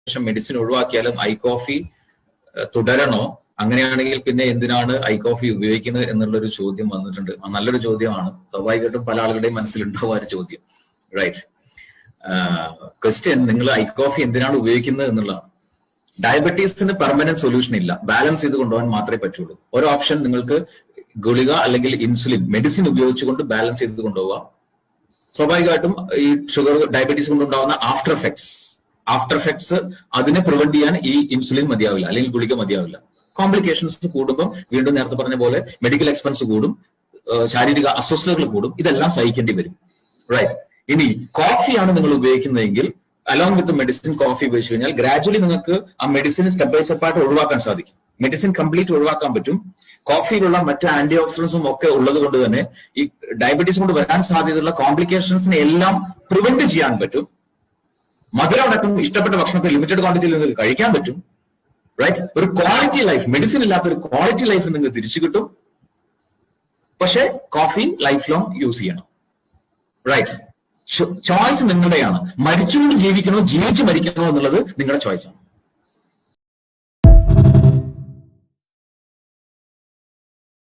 ശേഷം medicine ഒഴിവാക്കിയാലും I coffee തുടരണോ? അങ്ങനെയാണെങ്കിൽ പിന്നെ എന്തിനാണ് ഐ കോഫി ഉപയോഗിക്കുന്നത് എന്നുള്ളൊരു ചോദ്യം വന്നിട്ടുണ്ട്. നല്ലൊരു ചോദ്യമാണ്. സ്വാഭാവികമായിട്ടും പല ആളുകളുടെയും മനസ്സിലുണ്ടാവും ആ ഒരു ചോദ്യം. റൈറ്റ്. ക്വസ്റ്റ്യൻ, നിങ്ങൾ ഐ കോഫി എന്തിനാണ് ഉപയോഗിക്കുന്നത് എന്നുള്ളതാണ്. ഡയബറ്റീസിന് പെർമനന്റ് സൊല്യൂഷൻ ഇല്ല. ബാലൻസ് ചെയ്ത് കൊണ്ടുപോകാൻ മാത്രമേ പറ്റുള്ളൂ. ഒരു ഓപ്ഷൻ നിങ്ങൾക്ക് ഗുളിക അല്ലെങ്കിൽ ഇൻസുലിൻ മെഡിസിൻ ഉപയോഗിച്ചുകൊണ്ട് ബാലൻസ് ചെയ്ത് കൊണ്ടുപോകാം. സ്വാഭാവികമായിട്ടും ഈ ഷുഗർ ഡയബറ്റീസ് കൊണ്ടുണ്ടാവുന്ന ആഫ്റ്റർ എഫക്ട്സ് അതിനെ പ്രിവെന്റ് ചെയ്യാൻ ഈ ഇൻസുലിൻ മതിയാവില്ല, അല്ലെങ്കിൽ ഗുളിക മതിയാവില്ല. കോംപ്ലിക്കേഷൻസ് കൂടുമ്പോൾ വീണ്ടും നേരത്തെ പറഞ്ഞ പോലെ മെഡിക്കൽ എക്സ്പെൻസ് കൂടും, ശാരീരിക അസ്വസ്ഥതകൾ കൂടും, ഇതെല്ലാം സഹിക്കേണ്ടി വരും. റൈറ്റ്. ഇനി കോഫിയാണ് നിങ്ങൾ ഉപയോഗിക്കുന്നതെങ്കിൽ അലോങ് വിത്ത് മെഡിസിൻ കോഫി ഉപയോഗിച്ച് കഴിഞ്ഞാൽ ഗ്രാജുവലി നിങ്ങൾക്ക് ആ മെഡിസിൻ സ്റ്റെപ്പ് ബൈ സ്റ്റെപ്പ് ആയിട്ട് ഒഴിവാക്കാൻ സാധിക്കും. മെഡിസിൻ കംപ്ലീറ്റ് ഒഴിവാക്കാൻ പറ്റും. കോഫിയിലുള്ള മറ്റ് ആന്റി ഓക്സിഡൻസും ഒക്കെ ഉള്ളത് കൊണ്ട് തന്നെ ഈ ഡയബറ്റീസ് കൊണ്ട് വരാൻ സാധ്യതയുള്ള കോംപ്ലിക്കേഷൻസിനെ എല്ലാം പ്രിവെന്റ് ചെയ്യാൻ പറ്റും. മധുരം അടക്കം ഇഷ്ടപ്പെട്ട ഭക്ഷണത്തെ ലിമിറ്റഡ് ക്വാണ്ടിറ്റിയിൽ നിങ്ങൾക്ക് കഴിക്കാൻ പറ്റും. റൈറ്റ്. ഒരു ക്വാളിറ്റി ലൈഫ്, മെഡിസിൻ ഇല്ലാത്ത ഒരു ക്വാളിറ്റി ലൈഫ് നിങ്ങൾക്ക് തിരിച്ചു കിട്ടും. പക്ഷെ കോഫി ലൈഫ് ലോങ് യൂസ് ചെയ്യണം. റൈറ്റ്. ചോയ്സ് നിങ്ങളുടെയാണ്. മരിച്ചുകൊണ്ട് ജീവിക്കണോ ജീവിച്ച് മരിക്കണോ എന്നുള്ളത് നിങ്ങളുടെ ചോയ്സാണ്.